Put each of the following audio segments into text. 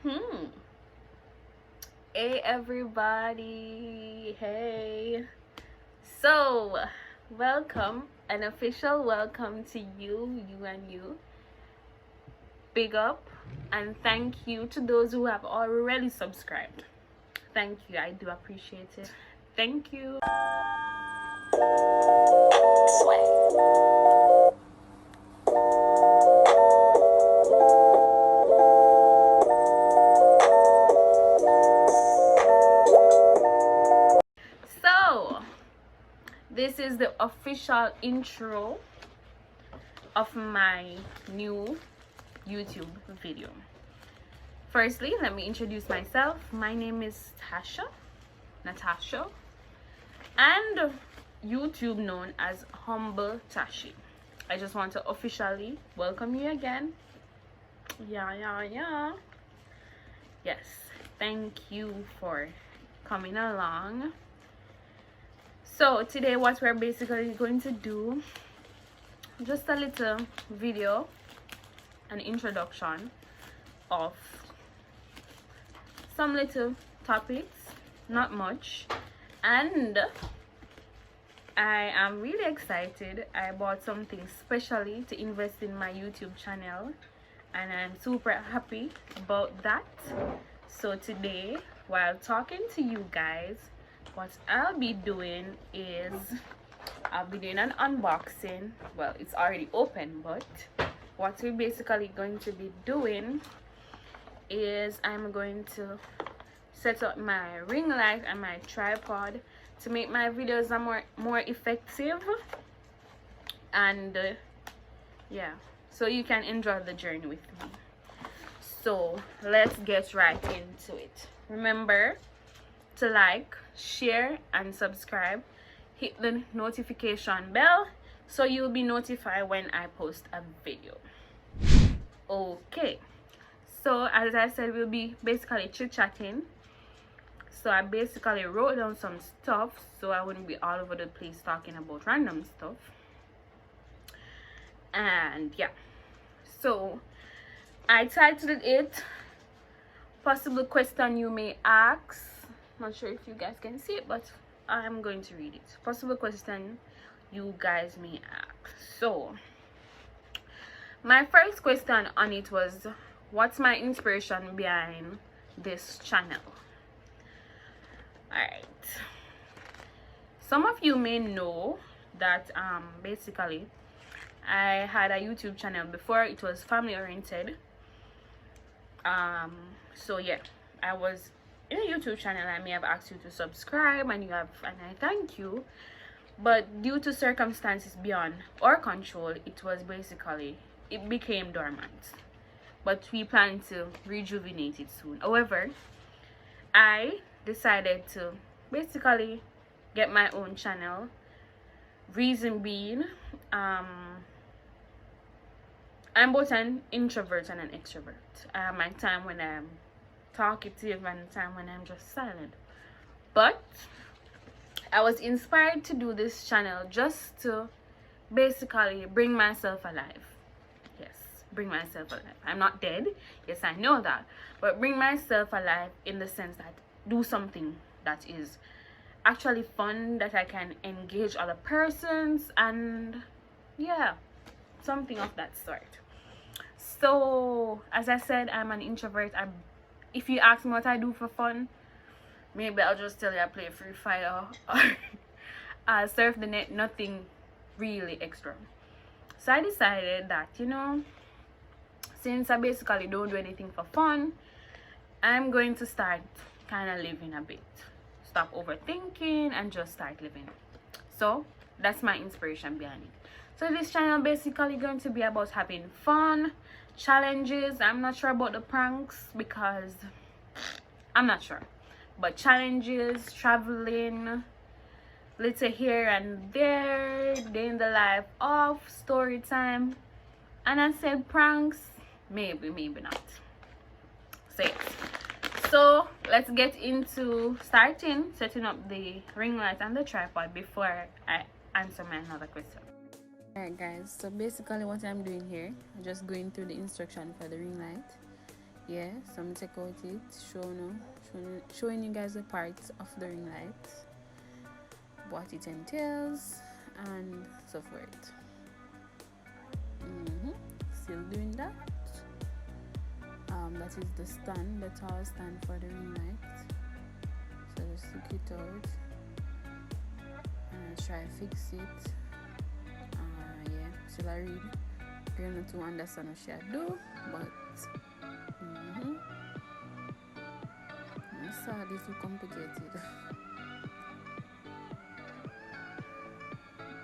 Hmm. Hey everybody. Hey. So, welcome. An official welcome to you and you. Big up and thank you to those who have already subscribed. Thank you. I do appreciate it. Thank you. So, this is the official intro of my new YouTube video. Firstly, let me introduce myself. My name is Natasha, and YouTube known as Humble Tashi. I just want to officially welcome you again. Yeah. Yes, thank you for coming along. So today what we're basically going to do, just a little video, an introduction of some little topics, not much, and I am really excited. I bought something specially to invest in my YouTube channel and I'm super happy about that. So today, while talking to you guys, what I'll be doing is I'll be doing an unboxing. Well, it's already open, but what we're basically going to be doing is I'm going to set up my ring light and my tripod to make my videos more effective, and yeah, so you can enjoy the journey with me. So let's get right into it. Remember to like, share and subscribe. Hit the notification bell so you'll be notified when I post a video. Okay, so as I said, we'll be basically chit-chatting. So I basically wrote down some stuff so I wouldn't be all over the place talking about random stuff. And yeah, so I titled it Possible Question You May Ask. Not sure if you guys can see it, but I'm going to read it. Possible question you guys may ask. So my first question on it was, what's my inspiration behind this channel? Alright, some of you may know that basically I had a YouTube channel before. It was family oriented. So yeah, I was in a YouTube channel. I may have asked you to subscribe and I thank you, but due to circumstances beyond our control, it became dormant, but we plan to rejuvenate it soon. However, I decided to basically get my own channel. Reason being, I'm both an introvert and an extrovert. I have my time when I'm talkative and time when I'm just silent. But I was inspired to do this channel just to basically bring myself alive. Yes, bring myself alive. I'm not dead. Yes, I know that. But bring myself alive in the sense that do something that is actually fun, that I can engage other persons, and yeah, something of that sort. So as I said, I'm an introvert. If you ask me what I do for fun, maybe I'll just tell you I play Free Fire or surf the net. Nothing really extra. So I decided that, since I basically don't do anything for fun, I'm going to start kind of living a bit. Stop overthinking and just start living. So that's my inspiration behind it. So this channel basically going to be about having fun, challenges. I'm not sure about the pranks because I'm not sure, but challenges, traveling, little here and there, day in the life of, story time, and I said pranks, maybe not. So yes. So let's get into setting up the ring light and the tripod before I answer my another question. Alright guys, so basically what I'm doing here, I'm just going through the instruction for the ring light. yeah, so I'm take out it, showing you guys the parts of the ring light, what it entails, and so forth. Still doing that. That is the stand, the tall stand for the ring light. So just stick it out and try fix it. Yeah, still I read. You're not to understand what she do, but it's sad if you complicated.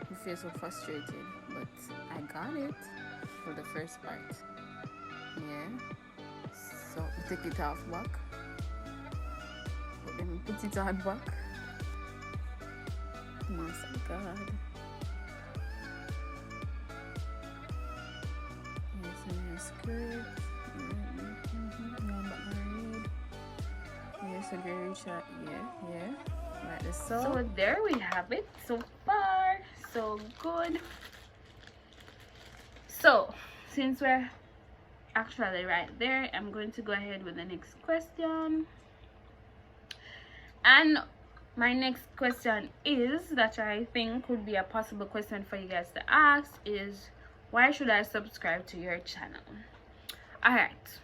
You feel so frustrated, but I got it for the first part. Yeah. So take it off back. But then put it on back. My God. Yes, and your skirt. Yes, a very short. Yeah. Like this. So there we have it. So far, so good. So since we're actually right there, I'm going to go ahead with the next question. And my next question is that I think could be a possible question for you guys to ask is, why should I subscribe to your channel? Alright,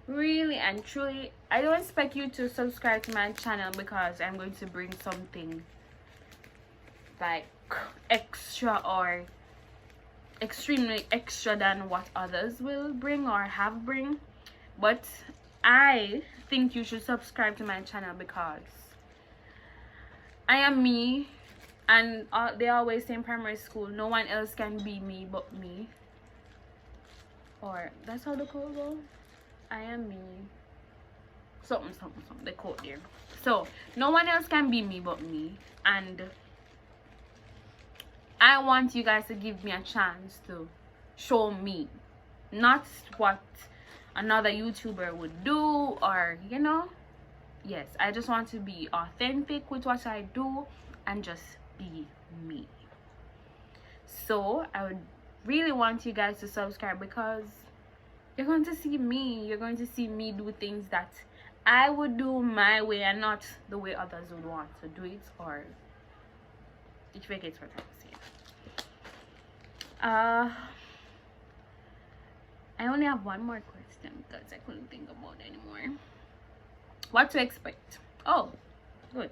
really and truly, I don't expect you to subscribe to my channel because I'm going to bring something like extra or extremely extra than what others will bring or have bring. But I think you should subscribe to my channel because I am me, and they always say in primary school, no one else can be me but me. Or that's how the quote goes. I am me. Something. The quote there. So no one else can be me but me, and I want you guys to give me a chance to show me, not what another YouTuber would do, or yes, I just want to be authentic with what I do and just be me. So I would really want you guys to subscribe because you're going to see me. You're going to see me do things that I would do my way and not the way others would want to do it, or if you get what I'm saying. I only have one more question because I couldn't think about it anymore. What to expect? Oh, good.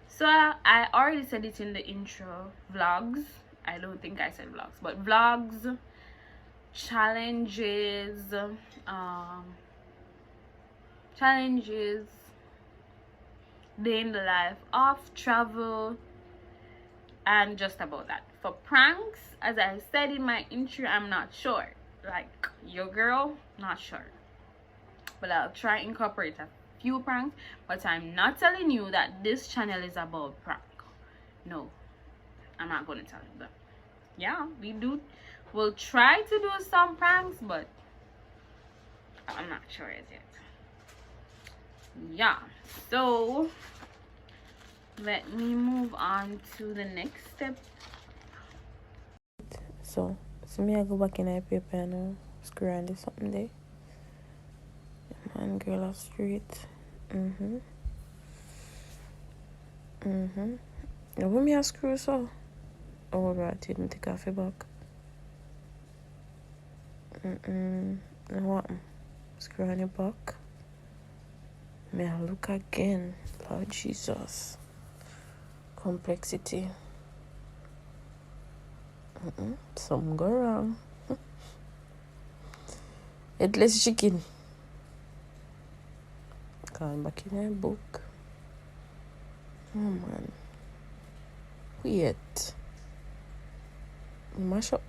So I already said it in the intro. Vlogs. I don't think I said vlogs, but vlogs, challenges, day in the life of travel, and just about that. For pranks, as I said in my intro, I'm not sure. Like your girl, not sure. But I'll try incorporate a few pranks, but I'm not telling you that this channel is about prank. No, I'm not going to tell you that. Yeah, we'll try to do some pranks, but I'm not sure as yet. Yeah, so let me move on to the next step. So me I go back in my paper and screw on this something there. Man, girl off street. Now when me a screw so? Oh right, didn't take off your back. Now what? Screw on your back. May I look again? Lord Jesus. Complexity. Something go wrong. Headless chicken. Come back in my book. Oh man. Wait. Mash up.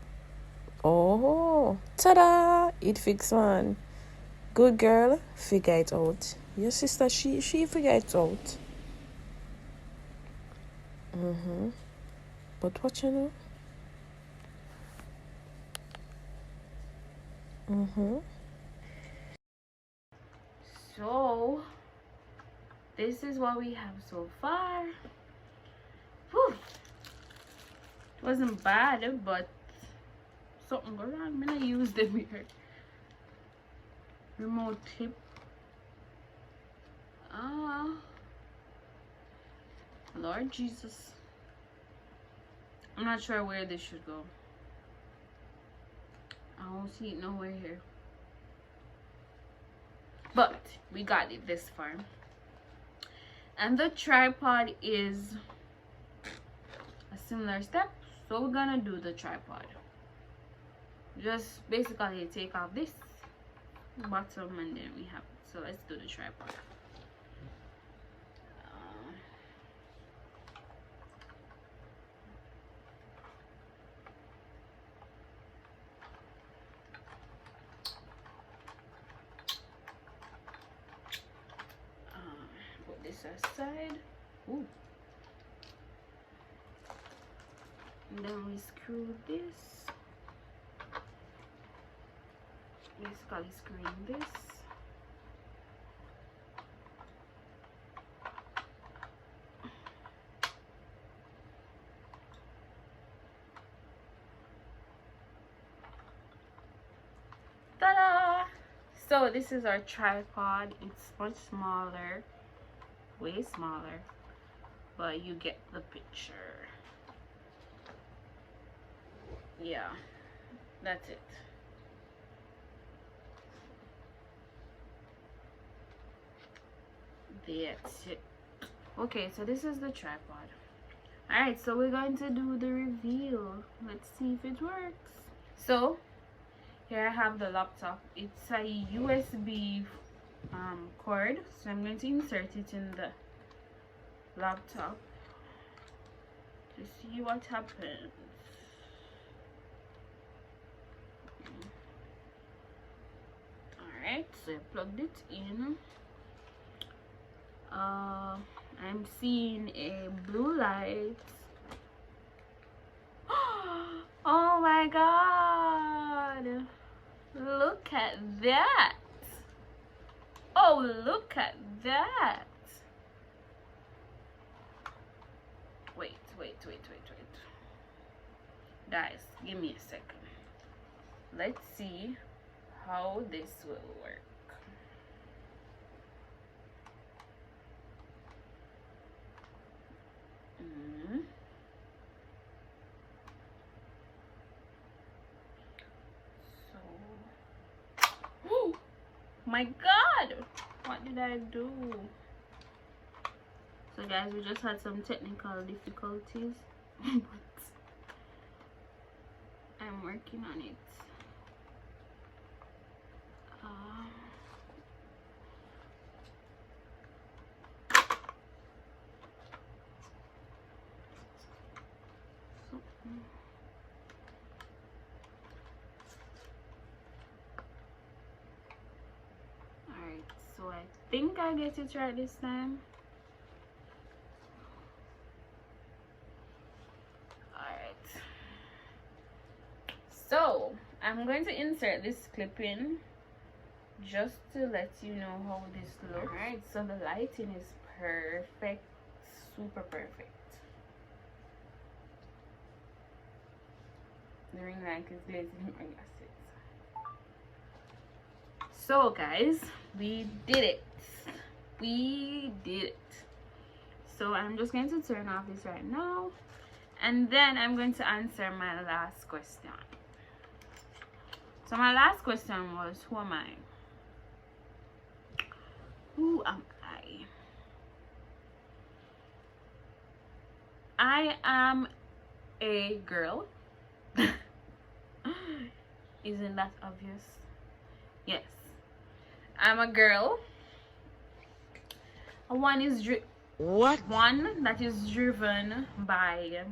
Oh. Ta-da! It fix man. Good girl. Figure it out. Your sister, she figure it out. But what you know? So this is what we have so far. Whew. It wasn't bad, but something go wrong. I'm gonna use the mirror. remote clip. Lord Jesus, I'm not sure where this should go. I don't see it nowhere here, but we got it this far. And the tripod is a similar step, so we're gonna do the tripod. Just basically take off this bottom and then we have it. So let's do the tripod. Put this aside. Ooh. And then we screw this. Basically screwing this. Ta-da! So this is our tripod. It's much smaller, way smaller, but you get the picture. Yeah, that's it. That's it. Okay, so this is the tripod. Alright, so we're going to do the reveal. Let's see if it works. So here I have the laptop. It's a USB cord, so I'm going to insert it in the laptop to see what happens. Alright, so I plugged it in. I'm seeing a blue light. Oh my god! Look at that! Oh, look at that! Wait. Guys, give me a second. Let's see how this will work. Oh my god, what did I do? So guys, we just had some technical difficulties, but I'm working on it. Alright, so I think I get it right this time. Alright, so I'm going to insert this clip in just to let you know how this looks. Alright, so the lighting is perfect, super perfect. The ring light is glazing my glasses. So guys, we did it. We did it. So I'm just going to turn off this right now, and then I'm going to answer my last question. So my last question was, who am I? Who am I? I am a girl. Isn't that obvious? Yes, I'm a girl. One that is driven by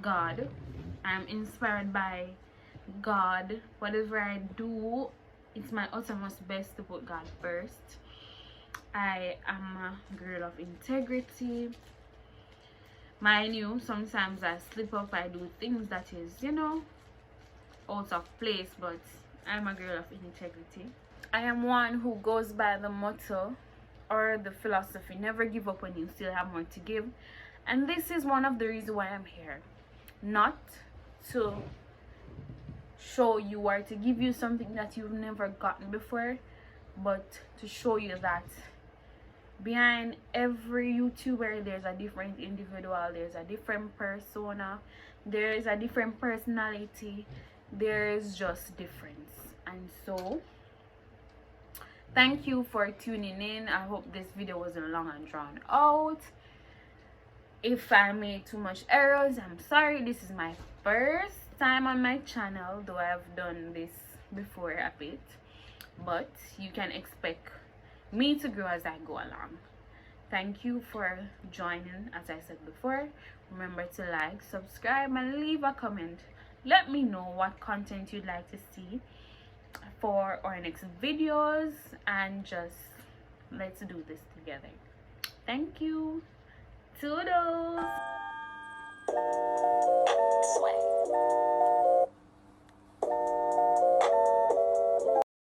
God. I'm inspired by God. Whatever I do, it's my utmost best to put God first. I am a girl of integrity. Mind you, sometimes I slip up, I do things that is, you know, out of place, but I'm a girl of integrity. I am one who goes by the motto or the philosophy, never give up when you still have more to give. And this is one of the reasons why I'm here. Not to show you or to give you something that you've never gotten before, but to show you that behind every YouTuber there's a different individual, there's a different persona, there's a different personality, there's just difference. And so thank you for tuning in. I hope this video wasn't long and drawn out. If I made too much errors, I'm sorry. This is my first time on my channel, though I've done this before a bit, but you can expect me to grow as I go along. Thank you for joining. As I said before, remember to like, subscribe, and leave a comment. Let me know what content you'd like to see for our next videos, and just let's do this together. Thank you. Toodles.